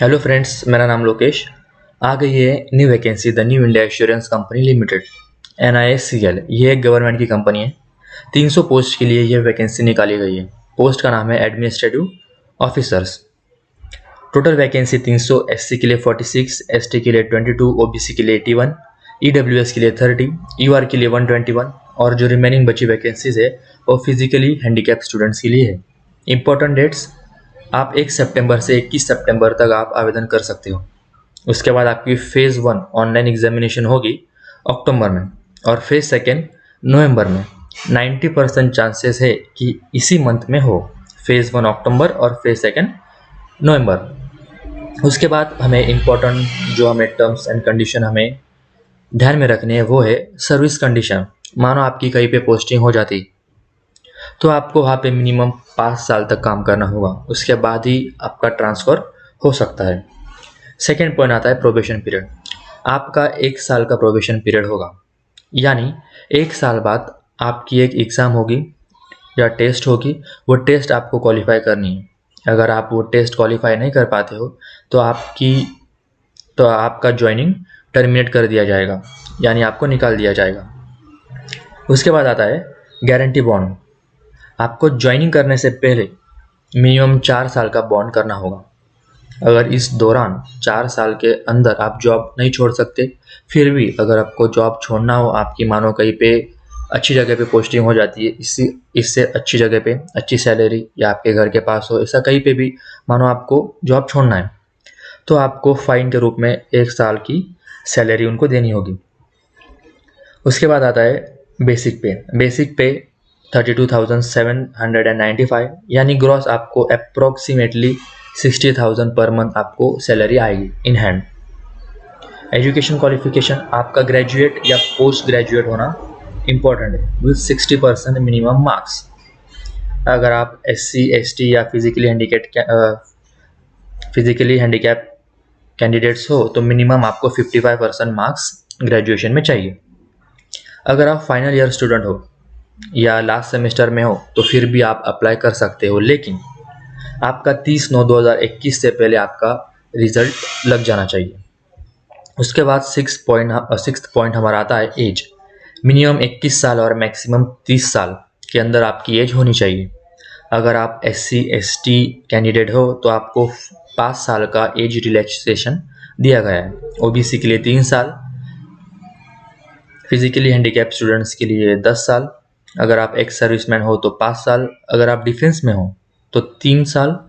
Hello friends, मेरा नाम लोकेश। आ गई है new vacancy the new India assurance company limited NISCL। ये एक गवर्नमेंट की कंपनी है। 300 पोस्ट के लिए ये वैकेंसी निकाली गई है। पोस्ट का नाम है administrative officers. Total vacancy 300, SC के लिए 46, ST के लिए 22, OBC के लिए 81, EWS के लिए 30, UR के लिए 121 और जो रिमेनिंग बची वैकेंसीज है वो फिजिकली हैंडीकैप स्टूडेंट्स के लिए है। इंपॉर्टेंट डेट्स, आप 1 सितंबर से 21 सितंबर तक आप आवेदन कर सकते हो। उसके बाद आपकी फेज़ 1 ऑनलाइन एग्जामिनेशन होगी अक्टूबर में और फेज़ 2 नवंबर में। 90% चांसेस है कि इसी मंथ में हो, फेज़ 1 अक्टूबर और फेज़ 2 नवंबर। उसके बाद हमें इम्पोर्टेंट जो हमें टर्म्स एंड कंडीशन हमें ध्यान में रखनी है वो है सर्विस कंडीशन। मानो आपकी कहीं पे पोस्टिंग हो जाती तो आपको वहाँ पे मिनिमम 5 साल तक काम करना होगा, उसके बाद ही आपका ट्रांसफ़र हो सकता है। सेकेंड पॉइंट आता है प्रोबेशन पीरियड। आपका 1 साल का प्रोबेशन पीरियड होगा, यानी 1 साल बाद आपकी एक एग्ज़ाम होगी या टेस्ट होगी। वो टेस्ट आपको क्वालिफाई करनी है। अगर आप वो टेस्ट क्वालिफाई नहीं कर पाते हो तो आपका ज्वाइनिंग टर्मिनेट कर दिया जाएगा, यानी आपको निकाल दिया जाएगा। उसके बाद आता है गारंटी बॉन्ड। आपको ज्वाइनिंग करने से पहले मिनिमम 4 साल का बॉन्ड करना होगा। अगर इस दौरान 4 साल के अंदर आप जॉब नहीं छोड़ सकते, फिर भी अगर आपको जॉब छोड़ना हो, आपकी मानो कहीं पे अच्छी जगह पे पोस्टिंग हो जाती है, इससे अच्छी जगह पे अच्छी सैलरी या आपके घर के पास हो, ऐसा कहीं पे भी मानो आपको जॉब छोड़ना है, तो आपको फाइन के रूप में 1 साल की सैलरी उनको देनी होगी। उसके बाद आता है बेसिक पे। बेसिक पे 32,795, यानी ग्रॉस आपको अप्रोक्सीमेटली 60,000 पर मंथ आपको सैलरी आएगी इन हैंड। एजुकेशन क्वालिफिकेशन, आपका ग्रेजुएट या पोस्ट ग्रेजुएट होना इम्पॉर्टेंट है विथ 60% मिनिमम मार्क्स। अगर आप SC ST या फिजिकली हैंडीकैप कैंडिडेट्स हो तो मिनिमम आपको 55% मार्क्स ग्रेजुएशन में चाहिए। अगर आप फाइनल ईयर स्टूडेंट हो या लास्ट सेमेस्टर में हो तो फिर भी आप अप्लाई कर सकते हो, लेकिन आपका 30/9/2021 से पहले आपका रिजल्ट लग जाना चाहिए। उसके बाद सिक्स पॉइंट हमारा आता है एज। मिनिमम 21 साल और मैक्सिमम 30 साल के अंदर आपकी एज होनी चाहिए। अगर आप SC ST कैंडिडेट हो तो आपको 5 साल का एज रिलैक्सेशन दिया गया है। OBC के लिए 3 साल, फिजिकली हैंडीकैप स्टूडेंट्स के लिए 10 साल। अगर आप एक्स सर्विसमैन हो तो 5 साल। अगर आप डिफेंस में हो तो 3 साल।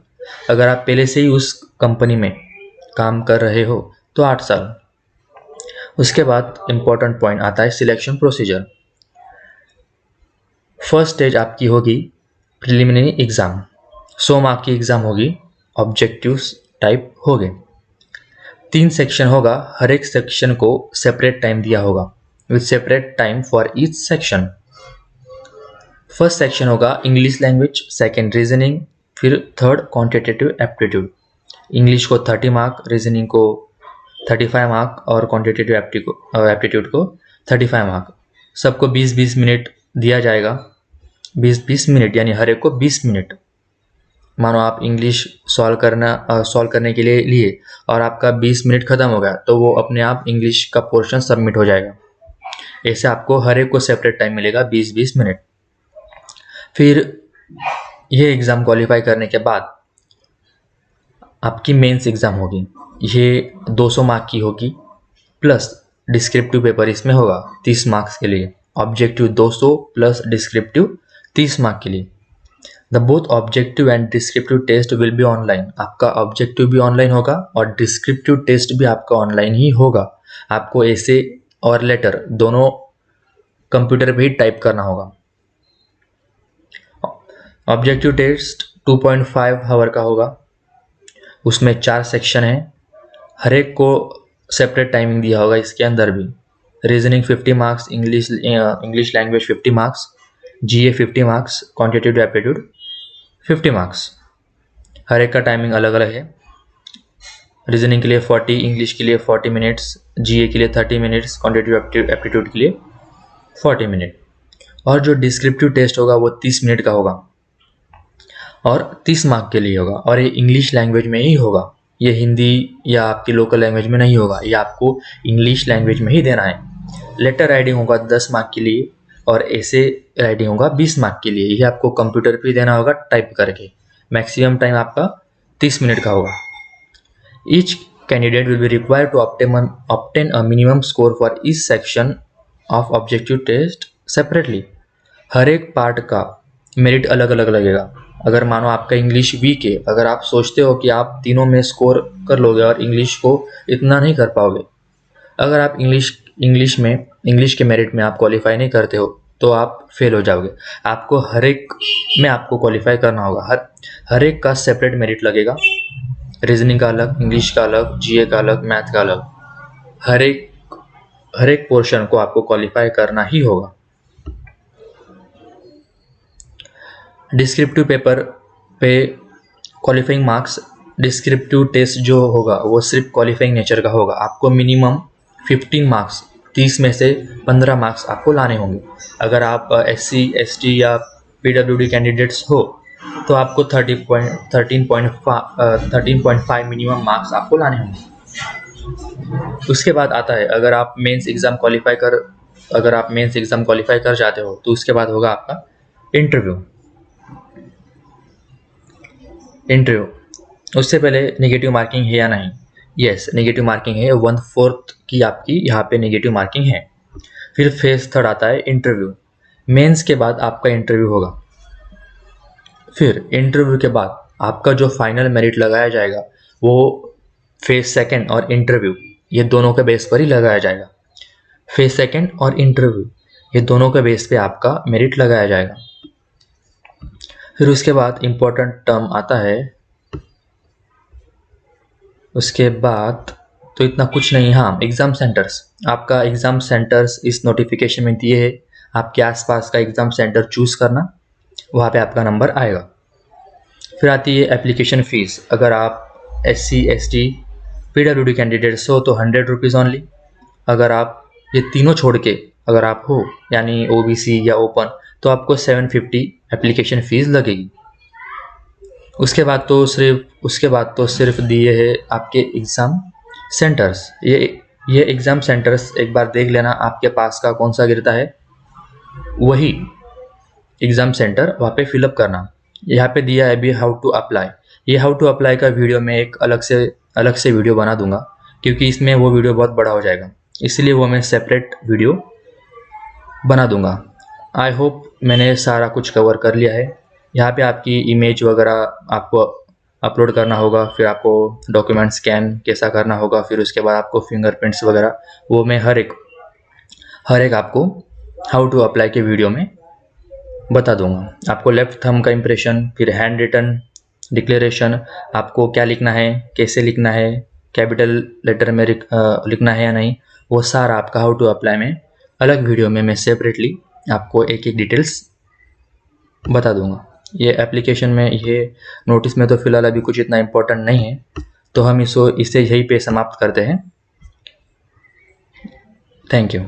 अगर आप पहले से ही उस कंपनी में काम कर रहे हो तो 8 साल। उसके बाद इम्पोर्टेंट पॉइंट आता है सिलेक्शन प्रोसीजर। फर्स्ट स्टेज आपकी होगी प्रिलिमिनरी एग्ज़ाम। 100 मार्क की एग्ज़ाम होगी, ऑब्जेक्टिव्स टाइप हो गए। 3 सेक्शन होगा, हर एक सेक्शन को सेपरेट टाइम दिया होगा with separate time for each section. First section होगा इंग्लिश लैंग्वेज, सेकंड रीजनिंग, फिर थर्ड क्वांटिटेटिव एप्टीट्यूड। इंग्लिश को 30 मार्क, रीजनिंग को 35 मार्क और क्वांटिटेटिव एप्टीट्यूड को 35 मार्क। सबको 20-20 मिनट दिया जाएगा। 20-20 मिनट यानी हर एक को 20 मिनट। मानो आप इंग्लिश सॉल्व करने के लिए और आपका 20 मिनट ख़त्म हो गया तो वो अपने आप इंग्लिश का पोर्शन सबमिट हो जाएगा। ऐसे आपको हर एक को सेपरेट टाइम मिलेगा 20-20 मिनट। फिर ये एग्ज़ाम क्वालिफाई करने के बाद आपकी मेंस एग्ज़ाम होगी। ये 200 मार्क की होगी प्लस डिस्क्रिप्टिव पेपर इसमें होगा 30 मार्क्स के लिए। ऑब्जेक्टिव 200 प्लस डिस्क्रिप्टिव 30 मार्क के लिए। The both objective and descriptive test will be online. आपका ऑब्जेक्टिव भी ऑनलाइन होगा और डिस्क्रिप्टिव टेस्ट भी आपका ऑनलाइन ही होगा। आपको ऐसे और लेटर दोनों कंप्यूटर पे ही टाइप करना होगा। ऑब्जेक्टिव टेस्ट 2.5 आवर का होगा। उसमें 4 सेक्शन है, हर एक को सेपरेट टाइमिंग दिया होगा। इसके अंदर भी reasoning 50 marks, English language 50 marks, GA 50 marks, quantitative aptitude 50 marks. हर एक का टाइमिंग अलग अलग है। रीजनिंग के लिए 40, इंग्लिश के लिए 40 मिनट्स, GA के लिए 30 मिनट्स, क्वांटिटेटिव एप्टीट्यूड के लिए 40 मिनट। और जो डिस्क्रिप्टिव टेस्ट होगा वो 30 मिनट का होगा और 30 मार्क के लिए होगा और ये इंग्लिश लैंग्वेज में ही होगा। ये हिंदी या आपकी लोकल लैंग्वेज में नहीं होगा, ये आपको इंग्लिश लैंग्वेज में ही देना है। लेटर राइटिंग होगा 10 मार्क के लिए और ऐसे राइटिंग होगा 20 मार्क के लिए। ये आपको कंप्यूटर पे देना होगा टाइप करके। मैक्सिमम टाइम आपका 30 मिनट का होगा। Each candidate will be required to obtain a minimum score for each section of objective test separately। हर एक पार्ट का मेरिट अलग अलग लगेगा। अगर मानो आपका इंग्लिश वीक है, अगर आप सोचते हो कि आप तीनों में स्कोर कर लोगे और इंग्लिश को इतना नहीं कर पाओगे, अगर आप इंग्लिश के मेरिट में आप क्वालिफाई नहीं करते हो तो आप फेल हो जाओगे। आपको हर एक में आपको क्वालिफाई करना होगा। हर एक का सेपरेट मेरिट लगेगा। रीजनिंग का अलग, इंग्लिश का अलग, जीए का अलग, मैथ का अलग। हर एक पोर्शन को आपको क्वालिफाई करना ही होगा। डिस्क्रिप्टिव पेपर पे क्वालिफाइंग मार्क्स, डिस्क्रिप्टिव टेस्ट जो होगा वो सिर्फ क्वालिफाइंग नेचर का होगा। आपको मिनिमम 15 मार्क्स, 30 में से 15 मार्क्स आपको लाने होंगे। अगर आप SC ST या PWD कैंडिडेट्स हो तो आपको 13.5 मिनिमम मार्क्स आपको लाने होंगे। उसके बाद आता है, अगर आप मेंस एग्ज़ाम क्वालिफाई कर जाते हो तो उसके बाद होगा आपका इंटरव्यू। उससे पहले नेगेटिव मार्किंग है या नहीं? यस, नेगेटिव मार्किंग है। 1/4 की आपकी यहाँ पे नेगेटिव मार्किंग है। फिर फेज 3 आता है इंटरव्यू। मेंस के बाद आपका इंटरव्यू होगा। फिर इंटरव्यू के बाद आपका जो फाइनल मेरिट लगाया जाएगा वो फेज 2 और इंटरव्यू ये दोनों के बेस पर ही लगाया जाएगा। फेज 2 और इंटरव्यू ये दोनों के बेस पे आपका मेरिट लगाया जाएगा। फिर उसके बाद इम्पोर्टेंट टर्म आता है। उसके बाद तो इतना कुछ नहीं। हाँ, एग्ज़ाम सेंटर्स, आपका एग्ज़ाम सेंटर्स इस नोटिफिकेशन में दिए है। आपके आसपास का एग्ज़ाम सेंटर चूज़ करना, वहाँ पे आपका नंबर आएगा। फिर आती है एप्लीकेशन फ़ीस। अगर आप SC ST PWD कैंडिडेट्स हो तो 100 रुपीज़ ओनली। अगर आप ये तीनों छोड़ के अगर आप हो यानी OBC या ओपन तो आपको 750 एप्लीकेशन फ़ीस लगेगी। उसके बाद तो सिर्फ दिए हैं आपके एग्ज़ाम सेंटर्स। ये एग्ज़ाम सेंटर्स एक बार देख लेना, आपके पास का कौन सा गिरता है वही एग्ज़ाम सेंटर वहाँ पे फिलअप करना। यहाँ पे दिया है अभी हाउ टू अप्लाई। ये हाउ टू अप्लाई का वीडियो मैं एक अलग से वीडियो बना दूंगा, क्योंकि इसमें वो वीडियो बहुत बड़ा हो जाएगा, इसलिए वो मैं सेपरेट वीडियो बना दूंगा। आई होप मैंने सारा कुछ कवर कर लिया है। यहाँ पे आपकी इमेज वगैरह आपको अपलोड करना होगा, फिर आपको डॉक्यूमेंट स्कैन कैसा करना होगा, फिर उसके बाद आपको फिंगरप्रिंट्स वगैरह वो मैं हर एक आपको हाउ टू अप्लाई के वीडियो में बता दूंगा। आपको लेफ्ट थंब का इम्प्रेशन, फिर हैंड रिटन डिक्लेरेशन, आपको क्या लिखना है, कैसे लिखना है, कैपिटल लेटर में लिखना है या नहीं, वो सारा आपका हाउ टू अप्लाई में अलग वीडियो में मैं सेपरेटली आपको एक डिटेल्स बता दूंगा। ये एप्लीकेशन में, ये नोटिस में तो फिलहाल अभी कुछ इतना इम्पोर्टेंट नहीं है, तो हम इसे यहीं पे समाप्त करते हैं। Thank you.